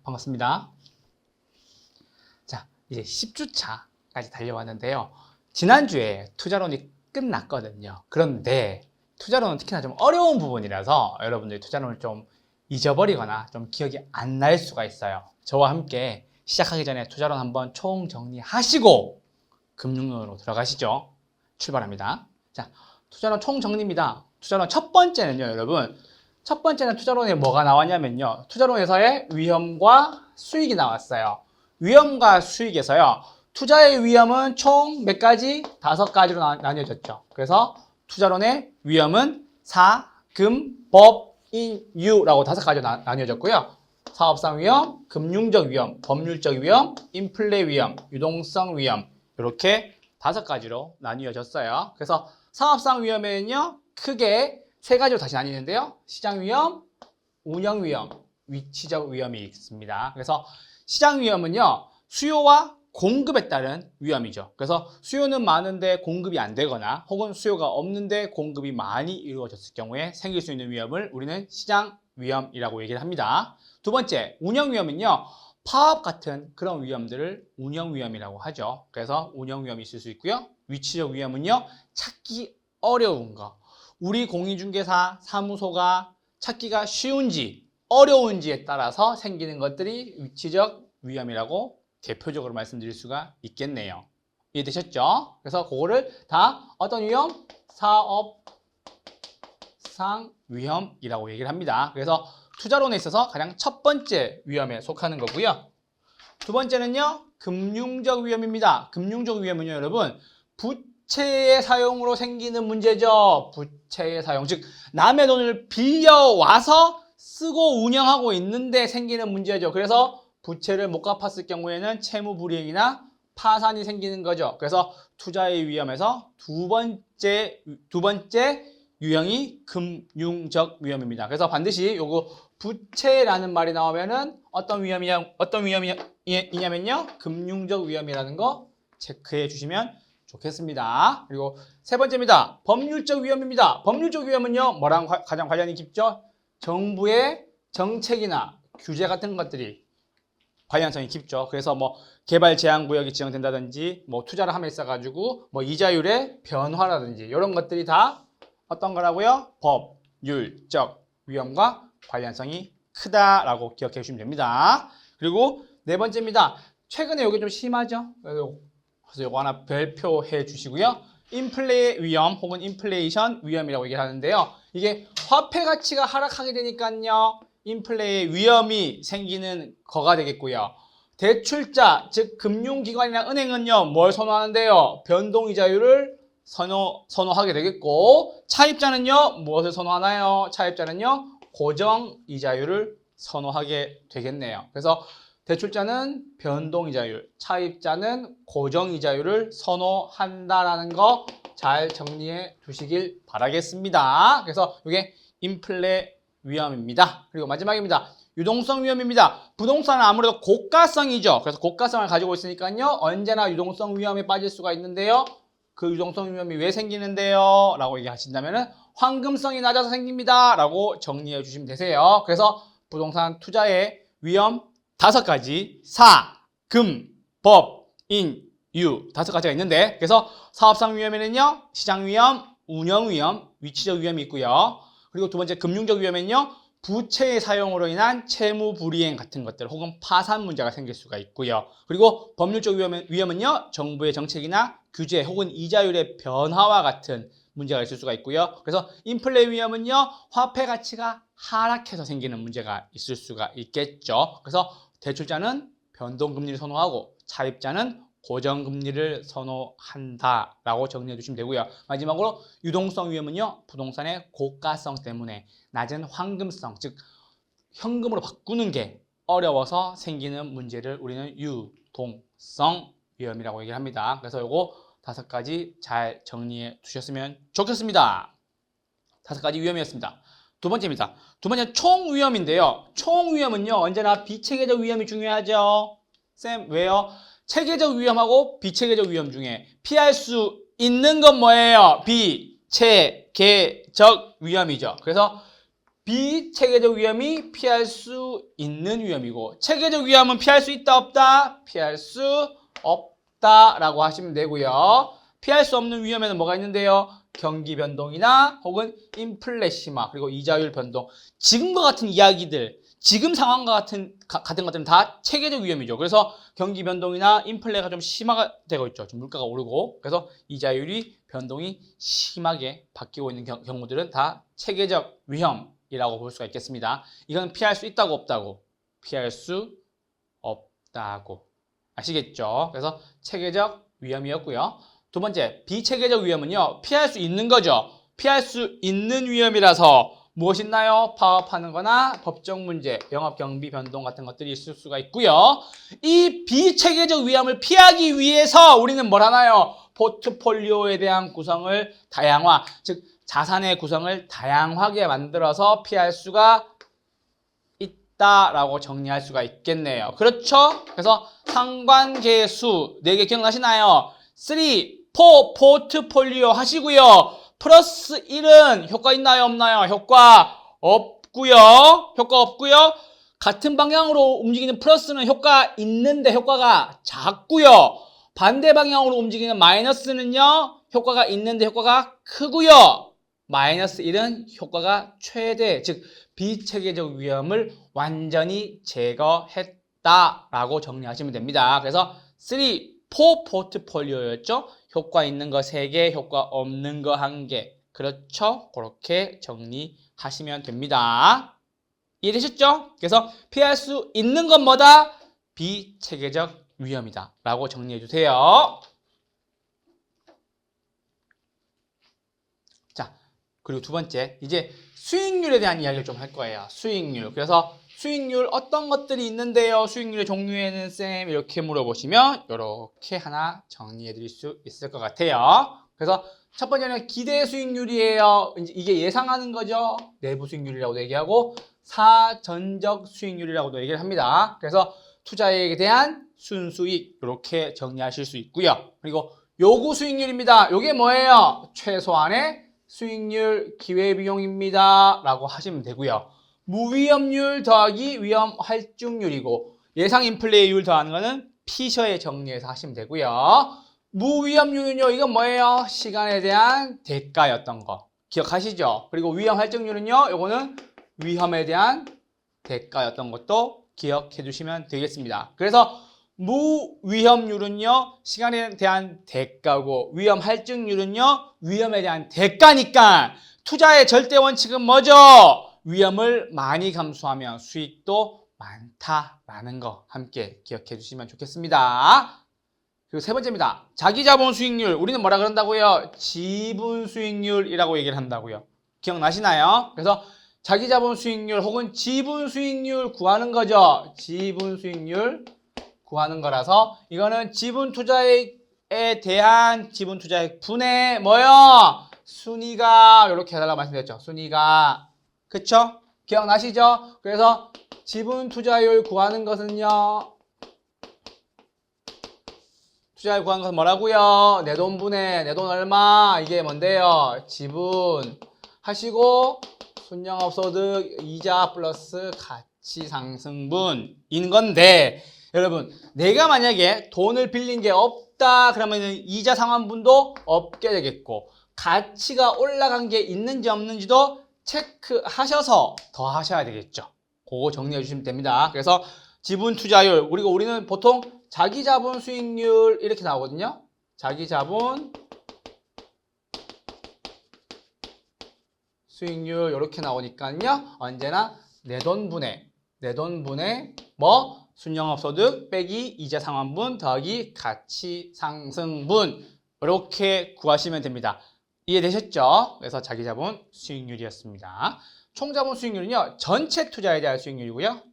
반갑습니다. 자, 이제 10주차까지 달려왔는데요. 지난주에 투자론이 끝났거든요. 그런데 투자론은 특히나 좀 어려운 부분이라서 여러분들이 투자론을 좀 잊어버리거나 좀 기억이 안 날 수가 있어요. 저와 함께 시작하기 전에 투자론 한번 총정리하시고 금융론으로 들어가시죠. 출발합니다. 자, 투자론 총정리입니다. 투자론 첫 번째는요, 여러분. 첫 번째는 투자론에 뭐가 나왔냐면요. 투자론에서의 위험과 수익이 나왔어요. 위험과 수익에서요. 투자의 위험은 총 몇 가지? 5가지로 나뉘어졌죠. 그래서 투자론의 위험은 사, 금, 법, 인, 유라고 5가지로 나뉘어졌고요. 사업상 위험, 금융적 위험, 법률적 위험, 인플레 위험, 유동성 위험 이렇게 5가지로 나뉘어졌어요. 그래서 사업상 위험에는요. 크게 3가지로 다시 나뉘는데요. 시장 위험, 운영 위험, 위치적 위험이 있습니다. 그래서 시장 위험은요. 수요와 공급에 따른 위험이죠. 그래서 수요는 많은데 공급이 안 되거나 혹은 수요가 없는데 공급이 많이 이루어졌을 경우에 생길 수 있는 위험을 우리는 시장 위험이라고 얘기를 합니다. 두 번째, 운영 위험은요. 파업 같은 그런 위험들을 운영 위험이라고 하죠. 그래서 운영 위험이 있을 수 있고요. 위치적 위험은요. 찾기 어려운 거. 우리 공인중개사 사무소가 찾기가 쉬운지 어려운지에 따라서 생기는 것들이 위치적 위험이라고 대표적으로 말씀드릴 수가 있겠네요. 이해되셨죠? 그래서 그거를 다 어떤 위험? 사업상 위험이라고 얘기를 합니다. 그래서 투자론에 있어서 가장 첫 번째 위험에 속하는 거고요. 두 번째는요. 금융적 위험입니다. 금융적 위험은요, 여러분. 부채의 사용으로 생기는 문제죠. 부채의 사용. 즉, 남의 돈을 빌려와서 쓰고 운영하고 있는데 생기는 문제죠. 그래서 부채를 못 갚았을 경우에는 채무불이행이나 파산이 생기는 거죠. 그래서 투자의 위험에서 두 번째 유형이 금융적 위험입니다. 그래서 반드시 요거 부채라는 말이 나오면은 어떤 위험이냐면요. 금융적 위험이라는 거 체크해 주시면 좋겠습니다. 그리고 세 번째입니다. 법률적 위험입니다. 법률적 위험은요. 뭐랑 가장 관련이 깊죠? 정부의 정책이나 규제 같은 것들이 관련성이 깊죠. 그래서 뭐 개발 제한 구역이 지정된다든지 뭐 투자를 함에 있어가지고 뭐 이자율의 변화라든지 이런 것들이 다 어떤 거라고요? 법률적 위험과 관련성이 크다라고 기억해 주시면 됩니다. 그리고 네 번째입니다. 최근에 이게 좀 심하죠? 그래서 이거 하나 별표해 주시고요. 인플레 위험 혹은 인플레이션 위험이라고 얘기를 하는데요. 이게 화폐 가치가 하락하게 되니까요. 인플레의 위험이 생기는 거가 되겠고요. 대출자, 즉 금융기관이나 은행은요. 뭘 선호하는데요? 변동이자율을 선호하게 되겠고 차입자는요. 무엇을 선호하나요? 차입자는요. 고정이자율을 선호하게 되겠네요. 그래서 대출자는 변동이자율, 차입자는 고정이자율을 선호한다라는 거 잘 정리해 두시길 바라겠습니다. 그래서 이게 인플레 위험입니다. 그리고 마지막입니다. 유동성 위험입니다. 부동산은 아무래도 고가성이죠. 그래서 고가성을 가지고 있으니까요. 언제나 유동성 위험에 빠질 수가 있는데요. 그 유동성 위험이 왜 생기는데요? 라고 얘기하신다면 황금성이 낮아서 생깁니다. 라고 정리해 주시면 되세요. 그래서 부동산 투자의 위험 5가지 사, 금, 법, 인, 유 5가지가 있는데 그래서 사업상 위험에는요. 시장 위험, 운영 위험, 위치적 위험이 있고요. 그리고 두 번째 금융적 위험에는요. 부채의 사용으로 인한 채무 불이행 같은 것들 혹은 파산 문제가 생길 수가 있고요. 그리고 법률적 위험은요. 정부의 정책이나 규제 혹은 이자율의 변화와 같은 문제가 있을 수가 있고요. 그래서 인플레 위험은요. 화폐 가치가 하락해서 생기는 문제가 있을 수가 있겠죠. 그래서 대출자는 변동금리를 선호하고 차입자는 고정금리를 선호한다라고 정리해 주시면 되고요. 마지막으로 유동성 위험은요. 부동산의 고가성 때문에 낮은 황금성, 즉 현금으로 바꾸는 게 어려워서 생기는 문제를 우리는 유동성 위험이라고 얘기를 합니다. 그래서 요거 5가지 잘 정리해 두셨으면 좋겠습니다. 5가지 위험이었습니다. 두 번째입니다. 두 번째는 총위험인데요. 총위험은요. 언제나 비체계적 위험이 중요하죠. 쌤, 왜요? 체계적 위험하고 비체계적 위험 중에 피할 수 있는 건 뭐예요? 비체계적 위험이죠. 그래서 비체계적 위험이 피할 수 있는 위험이고 체계적 위험은 피할 수 있다 없다? 피할 수 없다라고 하시면 되고요. 피할 수 없는 위험에는 뭐가 있는데요? 경기 변동이나 혹은 인플레시마 그리고 이자율 변동. 지금과 같은 이야기들, 지금 상황과 같은 것들은 다 체계적 위험이죠. 그래서 경기 변동이나 인플레가 좀 심화가 되고 있죠. 좀 물가가 오르고 그래서 이자율이 변동이 심하게 바뀌고 있는 경우들은 다 체계적 위험이라고 볼 수가 있겠습니다. 이건 피할 수 있다고 없다고? 피할 수 없다고. 아시겠죠? 그래서 체계적 위험이었고요. 두 번째, 비체계적 위험은요. 피할 수 있는 거죠. 피할 수 있는 위험이라서 무엇이 있나요? 파업하는 거나 법적 문제, 영업 경비 변동 같은 것들이 있을 수가 있고요. 이 비체계적 위험을 피하기 위해서 우리는 뭘 하나요? 포트폴리오에 대한 구성을 다양화, 즉 자산의 구성을 다양하게 만들어서 피할 수가 있다라고 정리할 수가 있겠네요. 그렇죠? 그래서 상관계수 4개 기억나시나요? 3, 4 포트폴리오 하시고요. 플러스 1은 효과 있나요? 없나요? 효과 없고요. 효과 없고요. 같은 방향으로 움직이는 플러스는 효과 있는데 효과가 작고요. 반대 방향으로 움직이는 마이너스는요. 효과가 있는데 효과가 크고요. 마이너스 1은 효과가 최대, 즉 비체계적 위험을 완전히 제거했다라고 정리하시면 됩니다. 그래서 3, 4 포트폴리오였죠. 효과 있는 거 3개, 효과 없는 거 1개. 그렇죠? 그렇게 정리하시면 됩니다. 이해되셨죠? 그래서 피할 수 있는 건 뭐다? 비체계적 위험이다 라고 정리해 주세요. 자, 그리고 두 번째, 이제 수익률에 대한 이야기를 좀 할 거예요. 수익률. 그래서 수익률 어떤 것들이 있는데요? 수익률의 종류에는 쌤 이렇게 물어보시면 이렇게 하나 정리해 드릴 수 있을 것 같아요. 그래서 첫 번째는 기대 수익률이에요. 이게 예상하는 거죠. 내부 수익률이라고도 얘기하고 사전적 수익률이라고도 얘기를 합니다. 그래서 투자액에 대한 순수익 이렇게 정리하실 수 있고요. 그리고 요구 수익률입니다. 요게 뭐예요? 최소한의 수익률 기회비용입니다 라고 하시면 되고요. 무위험률 더하기 위험 할증률이고 예상 인플레이율 더하는 거는 피셔에 정리해서 하시면 되고요. 무위험률은요, 이건 뭐예요? 시간에 대한 대가였던 거 기억하시죠? 그리고 위험 할증률은요, 요거는 위험에 대한 대가였던 것도 기억해 주시면 되겠습니다. 그래서 무위험률은요, 시간에 대한 대가고 위험 할증률은요, 위험에 대한 대가니까 투자의 절대 원칙은 뭐죠? 위험을 많이 감수하면 수익도 많다라는 거 함께 기억해 주시면 좋겠습니다. 그리고 세 번째입니다. 자기자본 수익률. 우리는 뭐라 그런다고요? 지분 수익률이라고 얘기를 한다고요. 기억나시나요? 그래서 자기자본 수익률 혹은 지분 수익률 구하는 거죠. 지분 수익률 구하는 거라서 이거는 지분 투자액에 대한 지분 투자액 분의 뭐요? 순위가 이렇게 해달라고 말씀드렸죠. 순위가. 그쵸? 기억나시죠? 그래서 지분 투자율 구하는 것은요. 투자율 구하는 것은 뭐라고요? 내 돈 분의 내 돈 얼마? 이게 뭔데요? 지분 하시고 순영업소득 이자 플러스 가치상승분인 건데 여러분 내가 만약에 돈을 빌린 게 없다 그러면 이자 상환분도 없게 되겠고 가치가 올라간 게 있는지 없는지도 체크하셔서 더 하셔야 되겠죠. 그거 정리해 주시면 됩니다. 그래서 지분 투자율 그리고 우리는 보통 자기자본 수익률 이렇게 나오거든요. 자기자본 수익률 이렇게 나오니까요. 언제나 내 돈 분의 뭐 순영업소득 빼기 이자상환분 더하기 가치상승분 이렇게 구하시면 됩니다. 이해되셨죠? 그래서 자기자본 수익률이었습니다. 총자본 수익률은요. 전체 투자에 대한 수익률이고요.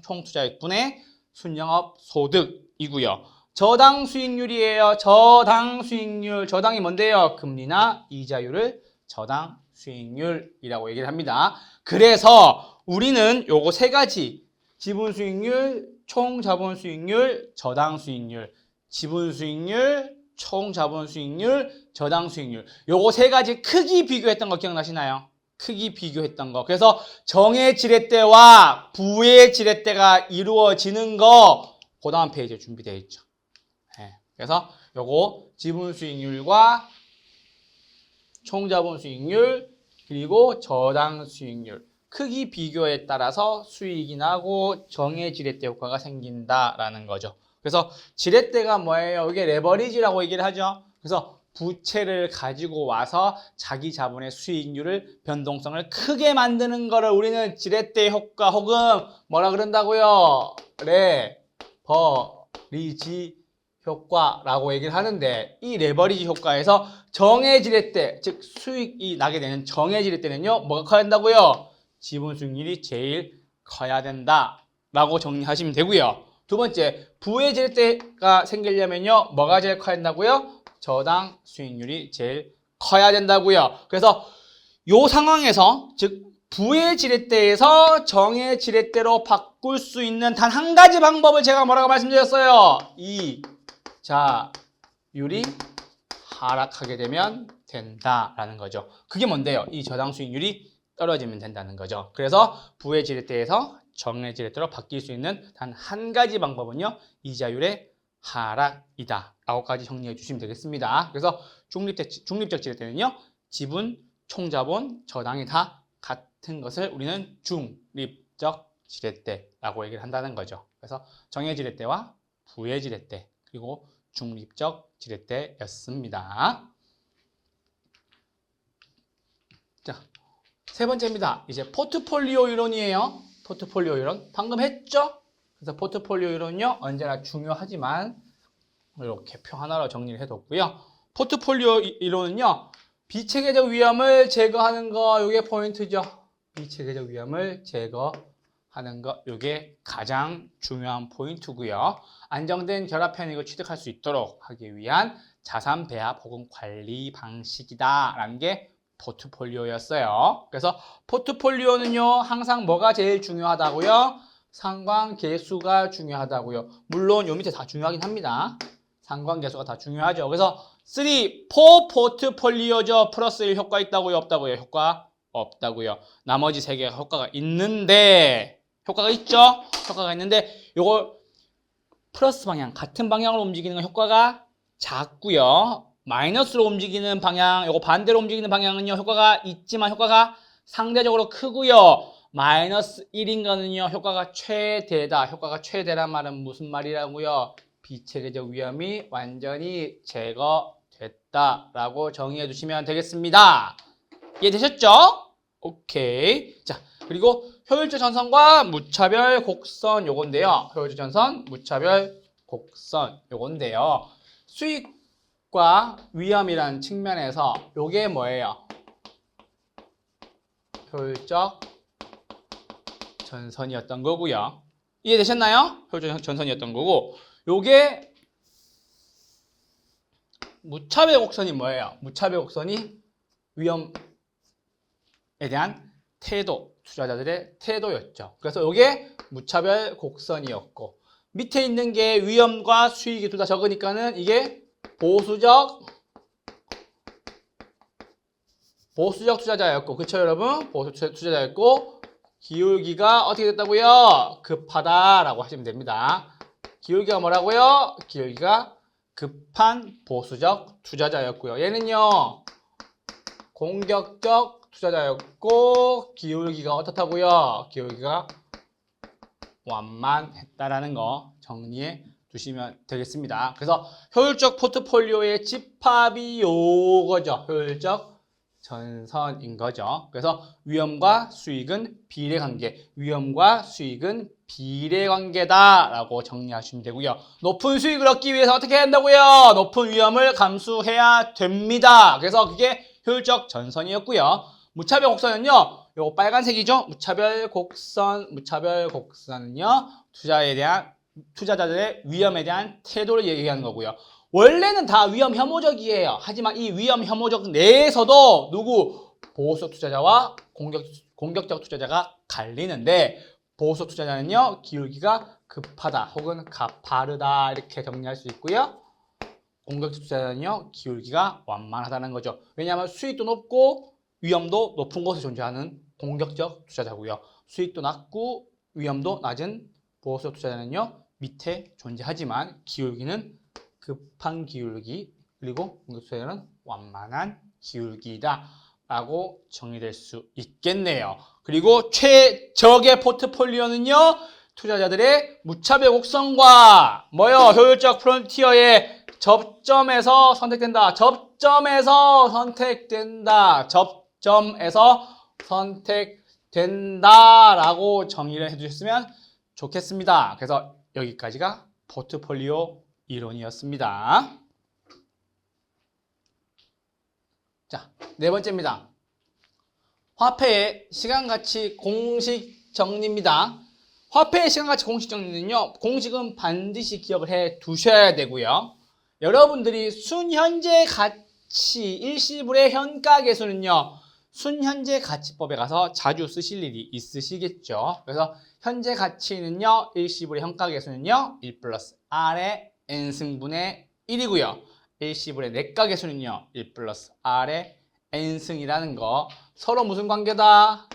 총투자액분의 순영업 소득이고요. 저당 수익률이에요. 저당 수익률. 저당이 뭔데요? 금리나 이자율을 저당 수익률이라고 얘기를 합니다. 그래서 우리는 요거 세 가지 지분 수익률, 총 자본 수익률, 저당 수익률, 지분 수익률, 총 자본 수익률, 저당 수익률 요거 세 가지 크기 비교했던 거 기억나시나요? 크기 비교했던 거. 그래서 정의 지렛대와 부의 지렛대가 이루어지는 거 그 다음 페이지에 준비되어 있죠. 네. 그래서 요거 지분 수익률과 총자본 수익률 그리고 저당 수익률 크기 비교에 따라서 수익이 나고 정의 지렛대 효과가 생긴다라는 거죠. 그래서 지렛대가 뭐예요? 이게 레버리지라고 얘기를 하죠. 그래서 부채를 가지고 와서 자기 자본의 수익률을 변동성을 크게 만드는 거를 우리는 지렛대 효과 혹은 뭐라 그런다고요? 레버리지 효과라고 얘기를 하는데 이 레버리지 효과에서 정의 지렛대 즉 수익이 나게 되는 정의 지렛대는요 뭐가 커야 된다고요? 지분 수익률이 제일 커야 된다라고 정리하시면 되고요. 두 번째 부의 지렛대가 생기려면요 뭐가 제일 커야 된다고요? 저당 수익률이 제일 커야 된다고요. 그래서 이 상황에서 즉 부의 지렛대에서 정의 지렛대로 바꿀 수 있는 단 한 가지 방법을 제가 뭐라고 말씀드렸어요? 이자율이 하락하게 되면 된다라는 거죠. 그게 뭔데요? 이 저당 수익률이 떨어지면 된다는 거죠. 그래서 부의 지렛대에서 정의 지렛대로 바뀔 수 있는 단 한 가지 방법은요. 이자율의 하락이다 라고까지 정리해 주시면 되겠습니다. 그래서 중립적 지렛대는요. 지분, 총자본, 저당이 다 같은 것을 우리는 중립적 지렛대라고 얘기를 한다는 거죠. 그래서 정의 지렛대와 부의 지렛대 그리고 중립적 지렛대였습니다. 자, 세 번째입니다. 이제 포트폴리오 이론이에요. 포트폴리오 이론 방금 했죠? 그래서 포트폴리오 이론은요 언제나 중요하지만 이렇게 표 하나로 정리를 해뒀고요. 포트폴리오 이론은요 비체계적 위험을 제거하는 거 이게 포인트죠. 비체계적 위험을 제거하는 거 이게 가장 중요한 포인트고요. 안정된 결합 현익을 취득할 수 있도록 하기 위한 자산 배합 혹은 관리 방식이다라는 게 포트폴리오였어요. 그래서 포트폴리오는요 항상 뭐가 제일 중요하다고요? 상관계수가 중요하다고요. 물론 요 밑에 다 중요하긴 합니다. 상관계수가 다 중요하죠. 그래서 4 포트폴리오죠. 플러스 1 효과 있다고요? 없다고요? 효과 없다고요. 나머지 3개가 효과가 있는데 효과가 있죠? 효과가 있는데 요걸 플러스 방향, 같은 방향으로 움직이는 건 효과가 작고요. 마이너스로 움직이는 방향, 요거 반대로 움직이는 방향은요. 효과가 있지만 효과가 상대적으로 크고요. 마이너스 1인 거는요. 효과가 최대다. 효과가 최대란 말은 무슨 말이라고요? 비체계적 위험이 완전히 제거됐다라고 정의해 주시면 되겠습니다. 이해되셨죠? 오케이. 자, 그리고 효율적 전선과 무차별 곡선 요건데요. 효율적 전선, 무차별 곡선 요건데요. 수익과 위험이라는 측면에서 요게 뭐예요? 효율적 전선이었던 거고요. 이해되셨나요? 효율적 전선이었던 거고 요게 무차별 곡선이 뭐예요? 무차별 곡선이 위험에 대한 태도, 투자자들의 태도였죠. 그래서 요게 무차별 곡선이었고 밑에 있는 게 위험과 수익이 둘 다 적으니까는 이게 보수적 투자자였고 그쵸 여러분? 보수 투자자였고 기울기가 어떻게 됐다고요? 급하다라고 하시면 됩니다. 기울기가 뭐라고요? 기울기가 급한 보수적 투자자였고요. 얘는요. 공격적 투자자였고 기울기가 어떻다고요? 기울기가 완만했다라는 거 정리해 두시면 되겠습니다. 그래서 효율적 포트폴리오의 집합이 요거죠. 효율적 전선인 거죠. 그래서 위험과 수익은 비례관계, 위험과 수익은 비례관계다라고 정리하시면 되고요. 높은 수익을 얻기 위해서 어떻게 해야 한다고요? 높은 위험을 감수해야 됩니다. 그래서 그게 효율적 전선이었고요. 무차별 곡선은요. 요거 빨간색이죠? 무차별 곡선은요. 투자자들의 위험에 대한 태도를 얘기하는 거고요. 원래는 다 위험 혐오적이에요. 하지만 이 위험 혐오적 내에서도 누구? 보수적 투자자와 공격적 투자자가 갈리는데 보수적 투자자는요. 기울기가 급하다 혹은 가파르다 이렇게 정리할 수 있고요. 공격적 투자자는요. 기울기가 완만하다는 거죠. 왜냐하면 수익도 높고 위험도 높은 곳에 존재하는 공격적 투자자고요. 수익도 낮고 위험도 낮은 보호적 투자자는요. 밑에 존재하지만 기울기는 급한 기울기 그리고 공격 투자자는 완만한 기울기다 라고 정리될 수 있겠네요. 그리고 최적의 포트폴리오는요. 투자자들의 무차별 곡선과 효율적 프론티어의 접점에서 선택된다. 접점에서 선택된다 라고 정의를 해주셨으면 좋겠습니다. 그래서 여기까지가 포트폴리오 이론이었습니다. 자, 네 번째입니다. 화폐의 시간가치 공식 정리입니다. 화폐의 시간가치 공식 정리는요. 공식은 반드시 기억을 해 두셔야 되고요. 여러분들이 순현재 가치 일시불의 현가계수는요. 순현재 가치법에 가서 자주 쓰실 일이 있으시겠죠. 그래서 현재 가치는요. 일시불의 현가계수는요. 1 플러스 R의 N승분의 1이고요. 일시불의 내가계수는요. 1 플러스 R의 N승이라는 거 서로 무슨 관계다?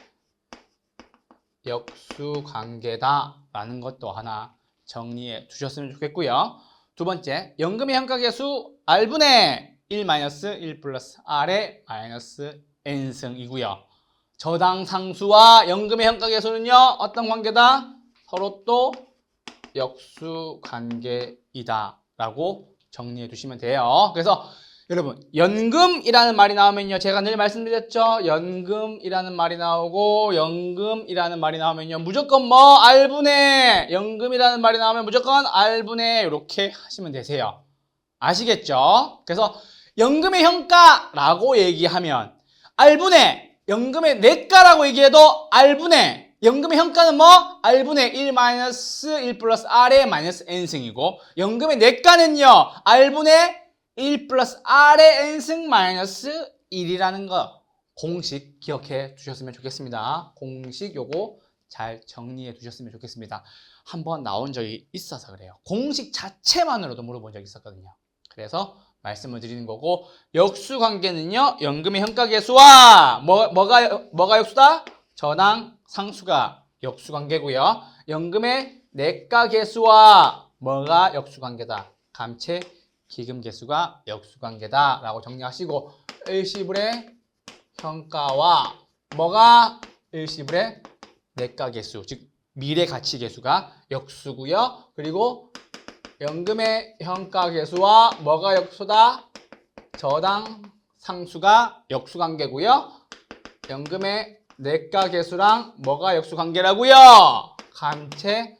역수관계다 라는 것도 하나 정리해 두셨으면 좋겠고요. 두 번째, 연금의 현가계수 R분의 1 플러스 R의 마이너스 N승이고요. 저당 상수와 연금의 현가계수는요. 어떤 관계다? 서로 또 역수관계이다 라고 정리해 두시면 돼요. 그래서 여러분 연금이라는 말이 나오면요. 제가 늘 말씀드렸죠. 연금이라는 말이 나오고 연금이라는 말이 나오면요. 무조건 R분의 연금이라는 말이 나오면 무조건 R분의 이렇게 하시면 되세요. 아시겠죠? 그래서 연금의 현가라고 얘기하면 R분의 연금의 내가라고 얘기해도 R분의 연금의 현가는 R분의 1 플러스 R의 마이너스 N승이고 연금의 내가는요. R분의 1 플러스 R의 N승 마이너스 1이라는 거 공식 기억해 두셨으면 좋겠습니다. 공식 요거 잘 정리해 두셨으면 좋겠습니다. 한번 나온 적이 있어서 그래요. 공식 자체만으로도 물어본 적이 있었거든요. 그래서 말씀을 드리는 거고 역수관계는요. 연금의 현가계수와 뭐가 역수다? 저당 상수가 역수관계고요. 연금의 내가계수와 뭐가 역수관계다? 감채 기금계수가 역수관계다 라고 정리하시고 일시불의 현가와 뭐가 일시불의 내가계수 즉 미래가치계수가 역수고요. 그리고 연금의 현가계수와 뭐가 역수다? 저당 상수가 역수관계고요. 연금의 내가계수랑 뭐가 역수관계라고요? 감채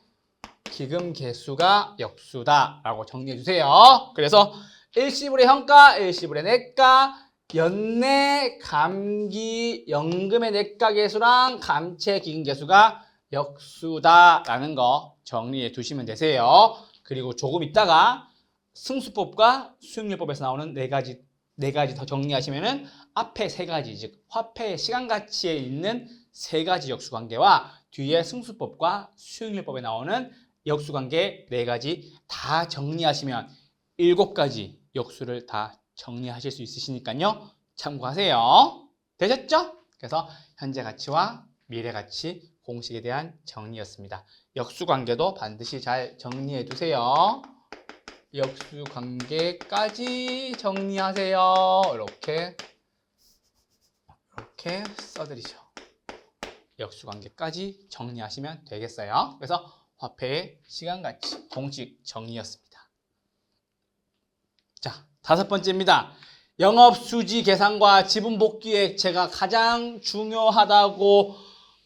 기금계수가 역수다 라고 정리해 주세요. 그래서 일시불의 현가, 일시불의 내가, 연내, 감기, 연금의 내가계수랑 감채 기금계수가 역수다 라는 거 정리해 두시면 되세요. 그리고 조금 있다가 승수법과 수익률법에서 나오는 네 가지 더 정리하시면은 앞에 세 가지 즉 화폐의 시간가치에 있는 세 가지 역수관계와 뒤에 승수법과 수익률법에 나오는 역수관계 네 가지 다 정리하시면 7가지 역수를 다 정리하실 수 있으시니까요. 참고하세요. 되셨죠? 그래서 현재 가치와 미래 가치 공식에 대한 정리였습니다. 역수관계도 반드시 잘 정리해 두세요. 역수관계까지 정리하세요. 이렇게 써드리죠. 역수관계까지 정리하시면 되겠어요. 그래서 화폐의 시간가치 공식 정리였습니다. 자, 5번째입니다. 영업수지 계산과 지분복귀액 제가 가장 중요하다고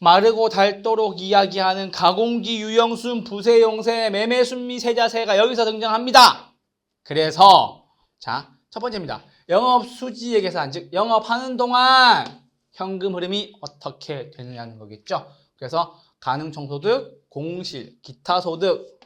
마르고 닳도록 이야기하는 가공기, 유형순, 부세용세, 매매순미, 세자세가 여기서 등장합니다. 그래서 자, 첫 번째입니다. 영업수지의 계산, 즉 영업하는 동안 현금 흐름이 어떻게 되느냐는 거겠죠. 그래서 가능총소득, 공실, 기타소득,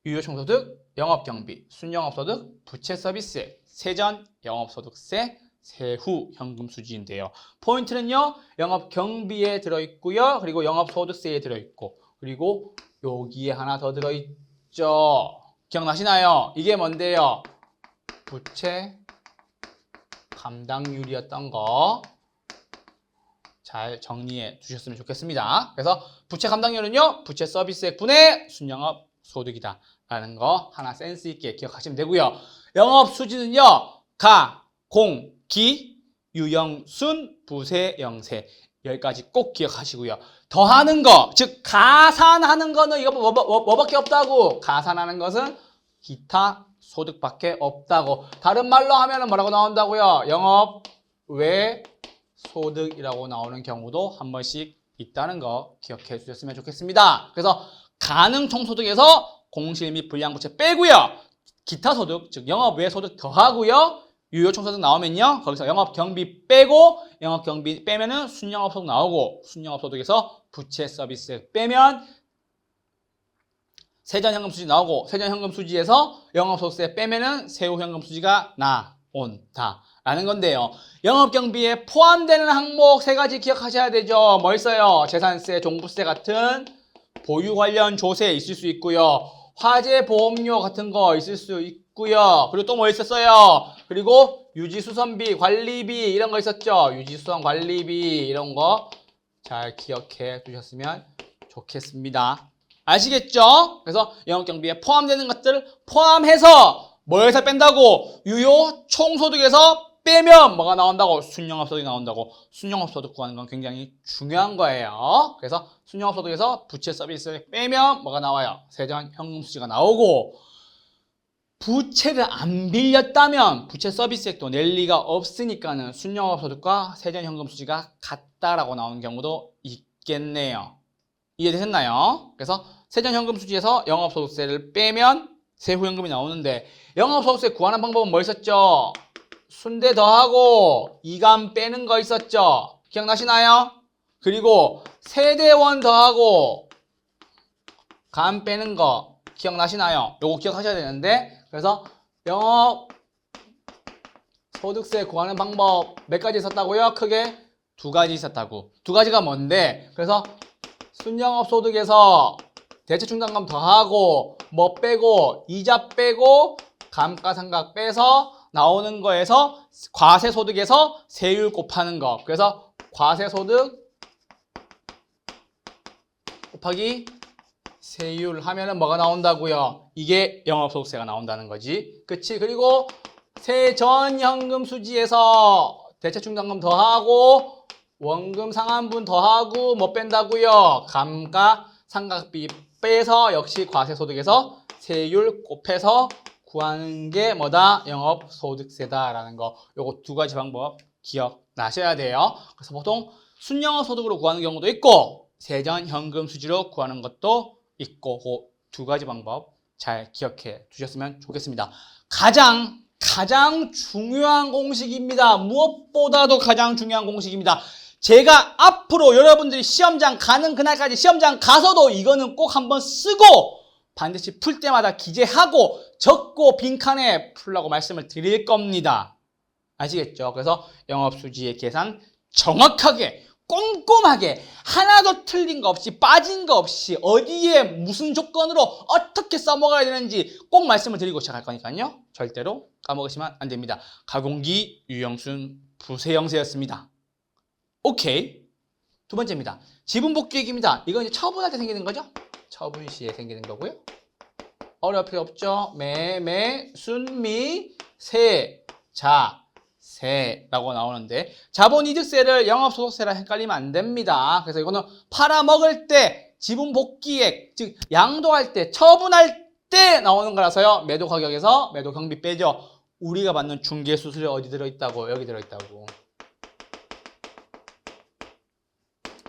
유효총소득, 영업경비, 순영업소득, 부채서비스액, 세전, 영업소득세, 세후 현금수지인데요. 포인트는요. 영업경비에 들어있고요. 그리고 영업소득세에 들어있고 그리고 여기에 하나 더 들어있죠. 기억나시나요? 이게 뭔데요? 부채 감당률이었던 거 잘 정리해 두셨으면 좋겠습니다. 그래서 부채 감당률은요, 부채 서비스액 분의 순영업 소득이다 라는 거 하나 센스 있게 기억하시면 되고요. 영업 수지는요, 가, 공, 기, 유형, 순, 부세, 영세 여기까지 꼭 기억하시고요. 더하는 거, 즉 가산하는 거는 이거 뭐밖에 없다고. 가산하는 것은 기타 소득밖에 없다고. 다른 말로 하면은 뭐라고 나온다고요? 영업 외 소득이라고 나오는 경우도 한 번씩 있다는 거 기억해 주셨으면 좋겠습니다. 그래서 가능 총소득에서 공실 및 불량부채 빼고요. 기타 소득, 즉 영업 외 소득 더하고요. 유효 총소득 나오면요. 거기서 영업 경비 빼고 영업 경비 빼면은 순영업 소득 나오고 순영업 소득에서 부채 서비스 빼면 세전 현금 수지 나오고 세전 현금 수지에서 영업 소득세 빼면은 세후 현금 수지가 나온다. 라는 건데요. 영업경비에 포함되는 항목 세 가지 기억하셔야 되죠. 뭐 있어요? 재산세, 종부세 같은 보유 관련 조세 있을 수 있고요. 화재 보험료 같은 거 있을 수 있고요. 그리고 또 뭐 있었어요? 그리고 유지수선비, 관리비 이런 거 있었죠. 유지수선 관리비 이런 거 잘 기억해 두셨으면 좋겠습니다. 아시겠죠? 그래서 영업경비에 포함되는 것들을 포함해서 뭐에서 뺀다고? 유효 총소득에서 빼면 뭐가 나온다고? 순영업소득이 나온다고. 순영업소득 구하는 건 굉장히 중요한 거예요. 그래서 순영업소득에서 부채 서비스 빼면 뭐가 나와요? 세전 현금 수지가 나오고 부채를 안 빌렸다면 부채 서비스액도 낼 리가 없으니까는 순영업소득과 세전 현금 수지가 같다라고 나오는 경우도 있겠네요. 이해되셨나요? 그래서 세전 현금 수지에서 영업소득세를 빼면 세후 현금이 나오는데 영업소득세 구하는 방법은 뭐 있었죠? 순대 더하고 이감 빼는 거 있었죠? 기억나시나요? 그리고 세대원 더하고 감 빼는 거 기억나시나요? 요거 기억하셔야 되는데 그래서 영업 소득세 구하는 방법 몇 가지 있었다고요? 크게 두 가지 있었다고. 두 가지가 뭔데? 그래서 순영업 소득에서 대체충당금 더하고 뭐 빼고 이자 빼고 감가상각 빼서 나오는 거에서 과세소득에서 세율 곱하는 거. 그래서 과세소득 곱하기 세율 하면은 뭐가 나온다고요? 이게 영업소득세가 나온다는 거지. 그치? 그리고 세전현금 수지에서 대체충당금 더하고 원금 상환분 더하고 뭐 뺀다고요? 감가상각비 빼서 역시 과세소득에서 세율 곱해서 구하는 게 뭐다? 영업소득세다라는 거. 요거 두 가지 방법 기억나셔야 돼요. 그래서 보통 순영업소득으로 구하는 경우도 있고 세전 현금 수지로 구하는 것도 있고 그 두 가지 방법 잘 기억해 두셨으면 좋겠습니다. 가장 중요한 공식입니다. 무엇보다도 가장 중요한 공식입니다. 제가 앞으로 여러분들이 시험장 가는 그날까지 시험장 가서도 이거는 꼭 한번 쓰고 반드시 풀 때마다 기재하고 적고 빈칸에 풀라고 말씀을 드릴 겁니다. 아시겠죠? 그래서 영업수지의 계산 정확하게 꼼꼼하게 하나도 틀린 거 없이 빠진 거 없이 어디에 무슨 조건으로 어떻게 써먹어야 되는지 꼭 말씀을 드리고 시작할 거니까요. 절대로 까먹으시면 안 됩니다. 가공기 유형순 부세영세였습니다. 오케이. 두 번째입니다. 지분복귀액입니다. 이건 이제 처분할 때 생기는 거죠? 처분 시에 생기는 거고요. 어려울 필요 없죠. 매, 순미, 세, 자, 세라고 나오는데 자본이득세를 영업소득세랑 헷갈리면 안 됩니다. 그래서 이거는 팔아먹을 때 지분복귀액, 즉 양도할 때, 처분할 때 나오는 거라서요. 매도가격에서 매도경비 빼죠. 우리가 받는 중개수수료 어디 들어있다고? 여기 들어있다고.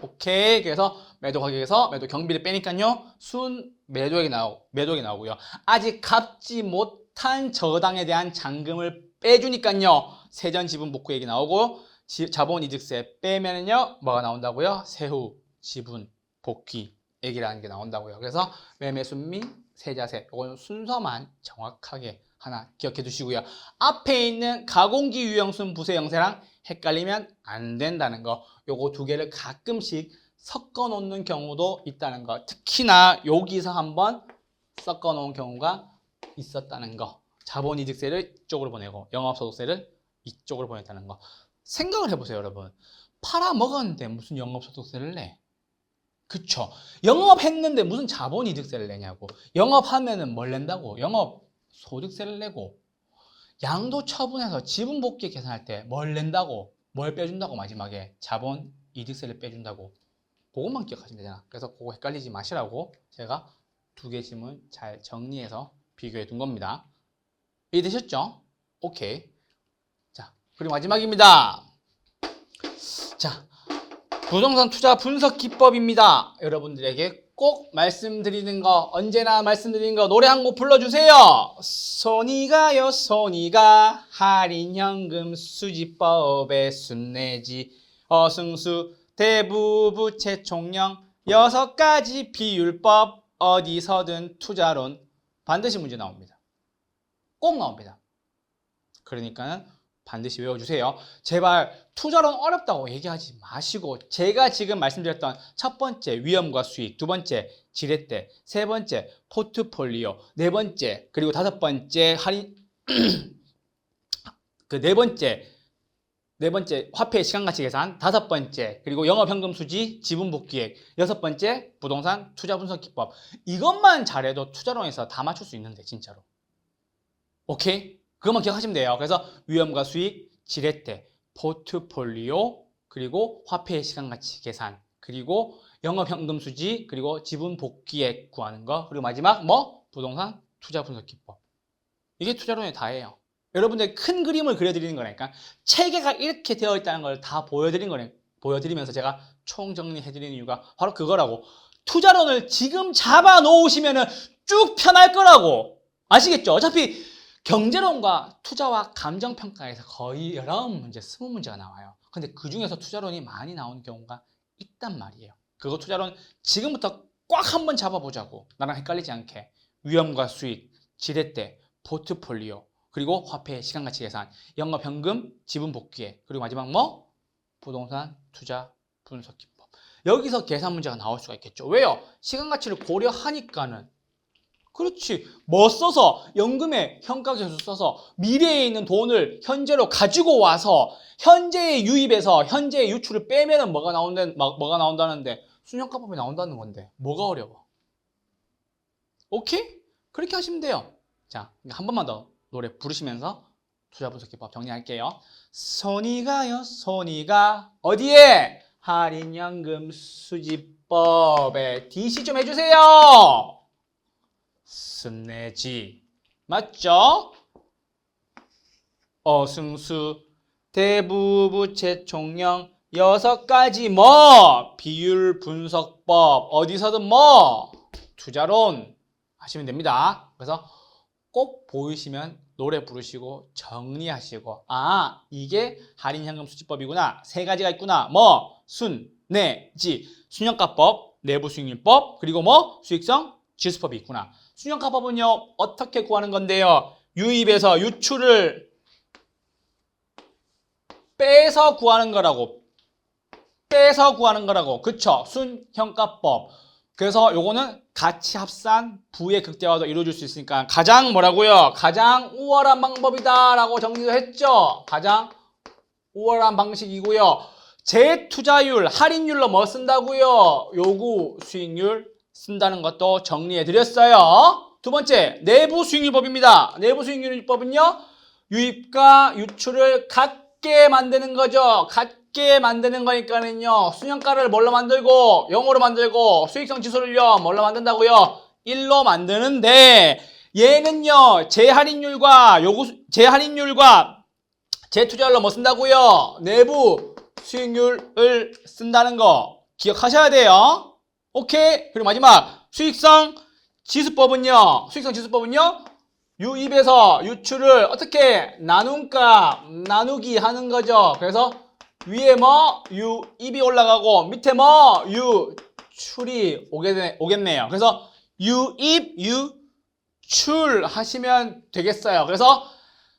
오케이. 그래서 매도 가격에서 매도 경비를 빼니까요. 순 매도액이 나오고요. 아직 갚지 못한 저당에 대한 잔금을 빼주니까요. 세전 지분 복구액이 나오고 자본이득세 빼면은요. 뭐가 나온다고요? 세후 지분 복귀액이라는 게 나온다고요. 그래서 매매 순미 세자세 이건 순서만 정확하게 하나 기억해 두시고요. 앞에 있는 가공기 유형순 부세 영세랑 헷갈리면 안 된다는 거. 요거 두 개를 가끔씩 섞어 놓는 경우도 있다는 거. 특히나 여기서 한번 섞어 놓은 경우가 있었다는 거. 자본이득세를 이쪽으로 보내고 영업소득세를 이쪽으로 보냈다는 거. 생각을 해보세요, 여러분. 팔아먹었는데 무슨 영업소득세를 내? 그쵸? 영업했는데 무슨 자본이득세를 내냐고. 영업하면은 뭘 낸다고? 영업소득세를 내고. 양도 처분해서 지분복귀 계산할 때 뭘 낸다고? 뭘 빼준다고 마지막에? 자본이득세를 빼준다고. 그것만 기억하시면 되잖아. 그래서 그거 헷갈리지 마시라고 제가 두 개 질문 잘 정리해서 비교해 둔 겁니다. 이해되셨죠? 오케이. 자, 그리고 마지막입니다. 자, 부동산 투자 분석 기법입니다. 여러분들에게 꼭 말씀드리는 거, 언제나 말씀드리는 거, 노래 한 곡 불러주세요. 손이 가요, 손이 가. 할인현금 수지법에 순내지. 어승수 대부부채 총령 6가지 비율법. 어디서든 투자론. 반드시 문제 나옵니다. 꼭 나옵니다. 그러니까 반드시 외워주세요. 제발 투자론 어렵다고 얘기하지 마시고 제가 지금 말씀드렸던 첫 번째 위험과 수익, 두 번째 지렛대, 세 번째 포트폴리오, 네 번째 그리고 다섯 번째 할인 그 네 번째 화폐의 시간가치 계산, 다섯 번째 그리고 영업현금 수지, 지분복귀액, 여섯 번째 부동산 투자 분석 기법. 이것만 잘해도 투자론에서 다 맞출 수 있는데 진짜로. 오케이? 그것만 기억하시면 돼요. 그래서 위험과 수익, 지렛대, 포트폴리오, 그리고 화폐의 시간가치 계산, 그리고 영업현금 수지, 그리고 지분복귀액 구하는 거, 그리고 마지막 뭐? 부동산 투자 분석 기법. 이게 투자론의 다예요. 여러분들 큰 그림을 그려드리는 거니까 체계가 이렇게 되어 있다는 걸 다 보여드리면서 제가 총정리해드리는 이유가 바로 그거라고. 투자론을 지금 잡아 놓으시면 쭉 편할 거라고. 아시겠죠? 어차피 경제론과 투자와 감정평가에서 거의 19문제, 20문제가 나와요. 근데 그 중에서 투자론이 많이 나오는 경우가 있단 말이에요. 그거 투자론 지금부터 꽉 한번 잡아보자고. 나랑 헷갈리지 않게. 위험과 수익, 지렛대, 포트폴리오, 그리고 화폐의 시간가치 계산, 영업현금, 지분복귀액, 그리고 마지막 뭐? 부동산 투자 분석 기법. 여기서 계산 문제가 나올 수가 있겠죠. 왜요? 시간가치를 고려하니까는. 그렇지. 뭐 써서 연금의 현가계수 써서 미래에 있는 돈을 현재로 가지고 와서 현재의 유입에서 현재의 유출을 빼면은 뭐가 나온다는데 순현가법이 나온다는 건데 뭐가 어려워? 오케이? 그렇게 하시면 돼요. 자, 한 번만 더 노래 부르시면서 투자 분석 기법 정리할게요. 손이 가요, 손이 가. 어디에? 할인연금 수지법에 DC 좀 해주세요. 순내지. 맞죠? 어승수 대부부채 총령 6가지 뭐? 비율 분석법. 어디서든 뭐? 투자론 하시면 됩니다. 그래서 꼭 보이시면 노래 부르시고 정리하시고, 아, 이게 할인현금 수지법이구나. 3가지가 있구나. 뭐? 순, 내, 지. 순현가법, 내부수익률법, 그리고 뭐? 수익성 지수법이 있구나. 순현가법은요, 어떻게 구하는 건데요? 유입에서 유출을 빼서 구하는 거라고. 빼서 구하는 거라고. 그쵸? 순현가법. 그래서 요거는 가치 합산 부의 극대화도 이루어질 수 있으니까 가장 뭐라고요? 가장 우월한 방법이다 라고 정리도 했죠. 가장 우월한 방식이고요. 재투자율, 할인율로 뭐 쓴다고요? 요구 수익률 쓴다는 것도 정리해 드렸어요. 두 번째, 내부 수익률법입니다. 내부 수익률법은요, 유입과 유출을 같게 만드는 거죠. 같게 만드는 거니까는요, 순현가를 뭘로 만들고 0으로 만들고 수익성 지수를요 뭘로 만든다고요? 1로 만드는데, 얘는요 재할인율과 재투자율로 뭐 쓴다고요? 내부 수익률을 쓴다는 거 기억하셔야 돼요. 오케이. 그리고 마지막 수익성 지수법은요, 유입에서 유출을 어떻게 나누기 하는 거죠. 그래서 위에 뭐 유입이 올라가고 밑에 뭐 유출이 오겠네요. 그래서 유입 유출 하시면 되겠어요. 그래서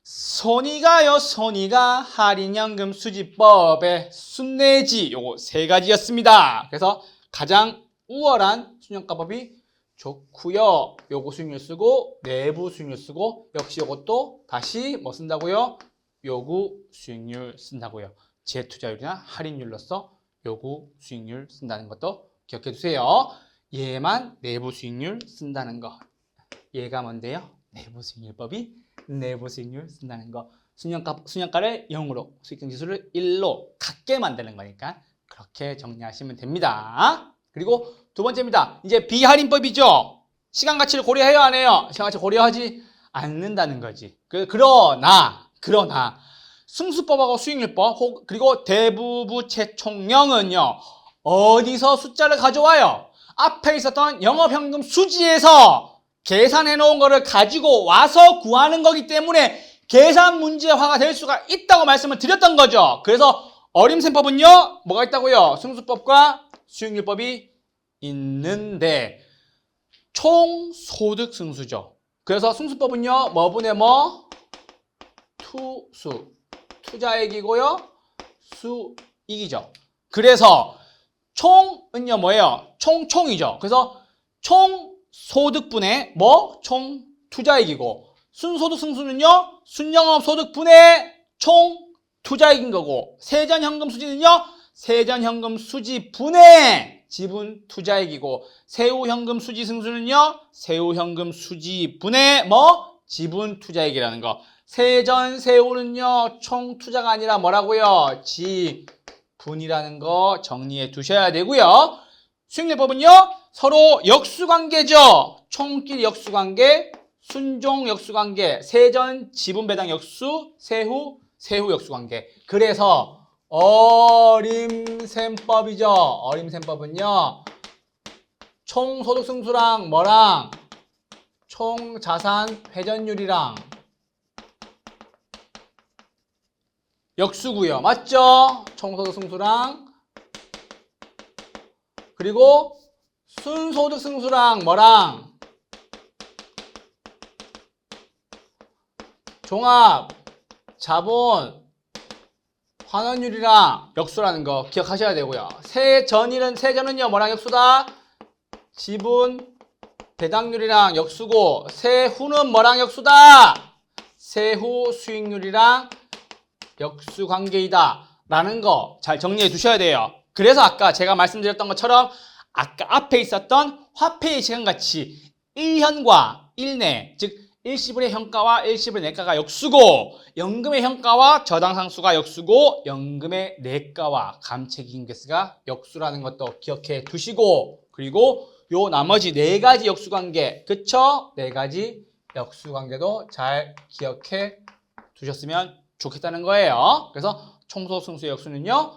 손이 가요, 손이 가. 할인연금 수지법의 순내지, 요거 3가지였습니다. 그래서 가장 우월한 순현가법이 좋고요. 요거 수익률 쓰고 내부 수익률 쓰고, 역시 요것도 다시 뭐 쓴다고요? 요구 수익률 쓴다고요. 재투자율이나 할인율로서 요구 수익률 쓴다는 것도 기억해 두세요. 얘만 내부 수익률 쓴다는 거. 얘가 뭔데요? 내부 수익률법이 내부 수익률 쓴다는 거. 순영가를 0으로, 수익성지수를 1로 같게 만드는 거니까 그렇게 정리하시면 됩니다. 그리고 두 번째입니다. 이제 비할인법이죠. 시간 가치를 고려해야 안 해요? 시간 가치 고려하지 않는다는 거지. 그러나 승수법하고 수익률법 그리고 대부부채 총령은요. 어디서 숫자를 가져와요? 앞에 있었던 영업현금 수지에서 계산해 놓은 거를 가지고 와서 구하는 거기 때문에 계산 문제화가 될 수가 있다고 말씀을 드렸던 거죠. 그래서 어림셈법은요. 뭐가 있다고요? 승수법과 수익률법이 있는데 총소득 승수죠. 그래서 승수법은요. 뭐분의 뭐? 투자액이고요. 수익이죠. 그래서 총은요. 뭐예요? 총이죠. 그래서 총소득분의 뭐? 총투자액이고 순소득 승수는요. 순영업소득분의 총투자액인 거고 세전현금 수지는요. 세전현금 수지분의 지분투자액이고 세후현금 수지 승수는요. 세후현금 수지분의 뭐? 지분투자액이라는 거. 세전, 세후는요. 총투자가 아니라 뭐라고요? 지분이라는 거 정리해 두셔야 되고요. 수익률법은요. 서로 역수관계죠. 총끼리 역수관계, 순종 역수관계, 세전 지분배당 역수, 세후 역수관계. 그래서 어림셈법이죠. 어림셈법은요. 총소득 승수랑 뭐랑 총자산 회전율이랑 역수고요. 맞죠? 총소득 승수랑 그리고 순소득 승수랑 뭐랑 종합 자본 환원율이랑 역수라는 거 기억하셔야 되고요. 세전은요 뭐랑 역수다? 지분 배당률이랑 역수고 세후는 뭐랑 역수다? 세후 수익률이랑 역수 관계이다 라는 거 잘 정리해 두셔야 돼요. 그래서 아까 제가 말씀드렸던 것처럼 아까 앞에 있었던 화폐의 시간가치 1현과 1내 즉 일시불의 현가와 일시불의 내가가 역수고 연금의 현가와 저당상수가 역수고 연금의 내가와 감채기인계수가 역수라는 것도 기억해 두시고 그리고 요 나머지 네 가지 역수관계 그쵸? 네 가지 역수관계도 잘 기억해 두셨으면 좋겠다는 거예요. 그래서 총소득 승수의 역수는요.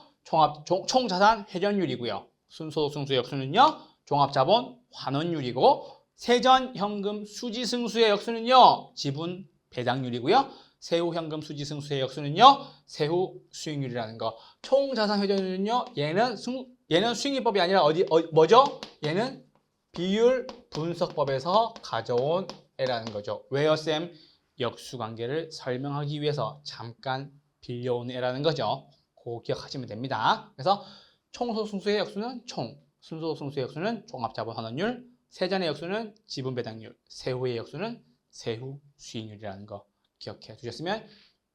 총자산 회전율이고요. 순소득 승수의 역수는요. 종합자본 환원율이고 세전 현금 수지 승수의 역수는요. 지분 배당률이고요. 세후 현금 수지 승수의 역수는요. 세후 수익률이라는 거. 총자산 회전율은요. 얘는 수익률법이 아니라 뭐죠? 얘는 비율 분석법에서 가져온 애라는 거죠. 왜요, 쌤? 역수관계를 설명하기 위해서 잠깐 빌려온 애라는 거죠. 그거 기억하시면 됩니다. 그래서 총소득 승수의 역수는 총, 순소득 승수의 역수는 종합자본 환원율, 세전의 역수는 지분 배당률, 세후의 역수는 세후 수익률이라는 거 기억해 두셨으면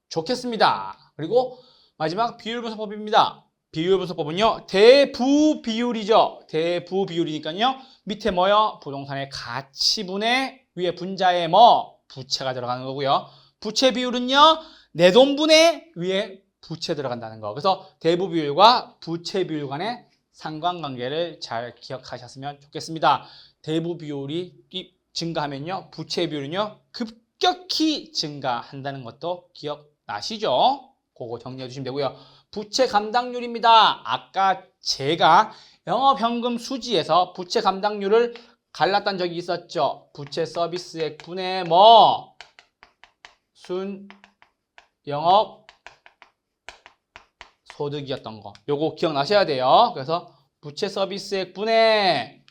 좋겠습니다. 그리고 마지막 비율 분석법입니다. 비율 분석법은요. 대부 비율이죠. 대부 비율이니까요. 밑에 뭐요? 부동산의 가치분의 위에 분자에 뭐? 부채가 들어가는 거고요. 부채 비율은요. 내돈분의 위에 부채 들어간다는 거. 그래서 대부 비율과 부채 비율 간의 상관관계를 잘 기억하셨으면 좋겠습니다. 대부 비율이 증가하면요. 부채 비율은요. 급격히 증가한다는 것도 기억나시죠? 그거 정리해 주시면 되고요. 부채 감당률입니다. 아까 제가 영업현금 수지에서 부채 감당률을 갈랐던 적이 있었죠. 부채 서비스액 분의 뭐? 순 영업 소득이었던 거. 요거 기억나셔야 돼요. 그래서 부채 서비스액 분의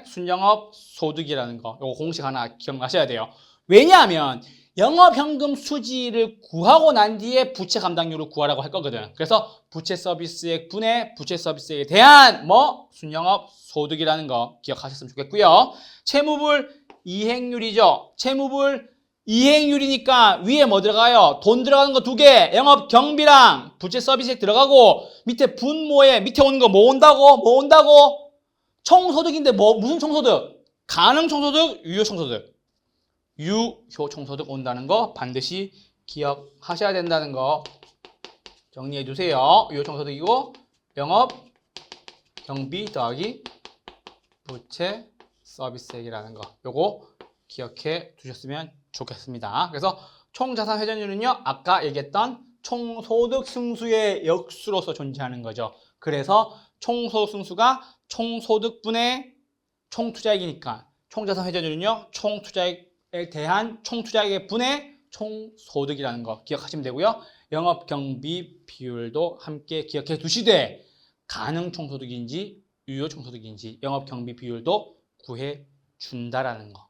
순영업 소득이라는 거. 요거 공식 하나 기억나셔야 돼요. 왜냐하면 영업현금 수지를 구하고 난 뒤에 부채 감당률을 구하라고 할 거거든. 그래서 부채 서비스액 분의 부채 서비스액에 대한 뭐? 순영업 소득이라는 거 기억하셨으면 좋겠고요. 채무불 이행률이죠. 채무불 이행률이니까 위에 뭐 들어가요? 돈 들어가는 거 2개. 영업 경비랑 부채 서비스액 들어가고 밑에 분모에 밑에 오는 거 뭐 온다고? 뭐 온다고? 총소득인데 뭐 무슨 총소득? 가능 총소득, 유효 총소득. 유효 총소득 온다는 거 반드시 기억하셔야 된다는 거 정리해 주세요. 유효 총소득이고 영업 경비 더하기 부채 서비스액이라는 거. 요거 기억해 두셨으면 좋겠습니다. 그래서 총자산 회전율은요. 아까 얘기했던 총소득 승수의 역수로서 존재하는 거죠. 그래서 총소득 승수가 총소득분의 총투자액이니까 총자산 회전율은요. 총투자액에 대한 총투자액의 분의 총소득이라는 거 기억하시면 되고요. 영업경비 비율도 함께 기억해 두시되 가능 총소득인지 유효 총소득인지 영업경비 비율도 구해 준다라는 거.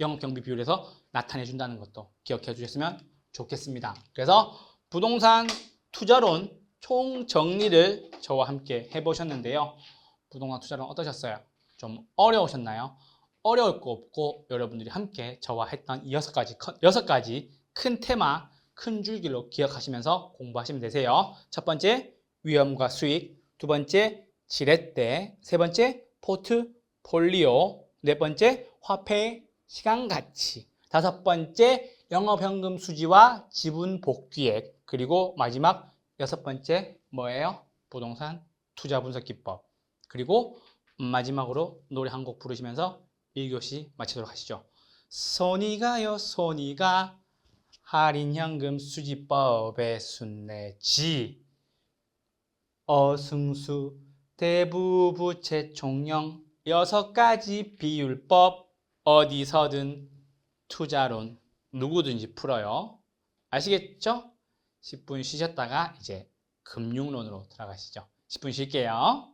영업경비 비율에서 나타내 준다는 것도 기억해 주셨으면 좋겠습니다. 그래서 부동산 투자론 총정리를 저와 함께 해보셨는데요. 부동산 투자론 어떠셨어요? 좀 어려우셨나요? 어려울 거 없고 여러분들이 함께 저와 했던 6가지 큰 테마, 큰 줄기로 기억하시면서 공부하시면 되세요. 첫 번째, 위험과 수익. 두 번째, 지렛대. 세 번째, 포트폴리오. 네 번째, 화폐 시간 가치. 다섯 번째, 영업현금 수지와 지분 복귀액. 그리고 마지막 6번째 뭐예요? 부동산 투자 분석 기법. 그리고 마지막으로 노래 한 곡 부르시면서 1교시 마치도록 하시죠. 손이 가요 손이 가 할인현금 수지법의 순례지 어승수 대부부채 총령 6가지 비율법 어디서든 투자론 누구든지 풀어요. 아시겠죠? 10분 쉬셨다가 이제 금융론으로 들어가시죠. 10분 쉴게요.